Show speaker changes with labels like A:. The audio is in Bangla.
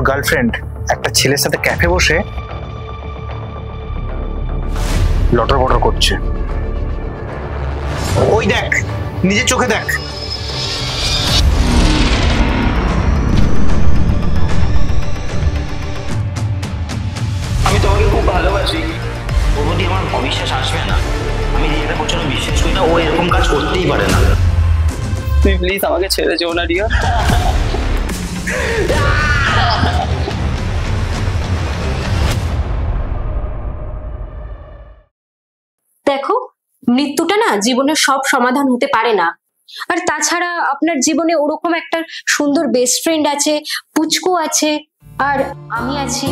A: গার্লফ্রেন্ড একটা ছেলের সাথে ক্যাফে বসে লটর বটর করছে। ওই দেখ, নিজের চোখে দেখ।
B: আমি তোমাকে খুব ভালোবাসি, ওর প্রতি আমার অবিশ্বাস আসবে না। আমি রিয়াকে প্রচন্ড বিশ্বাস করি না, ও এরকম কাজ করতেই পারে না। তুই প্লিজ আমাকে ছেড়ে যেও না রিয়া।
C: দেখো, মৃত্যুটা না জীবনের সব সমাধান হতে পারে না। আর তাছাড়া আপনার জীবনে ওরকম একটা সুন্দর বেস্ট ফ্রেন্ড আছে, পুচকু আছে, আর আমি আছি।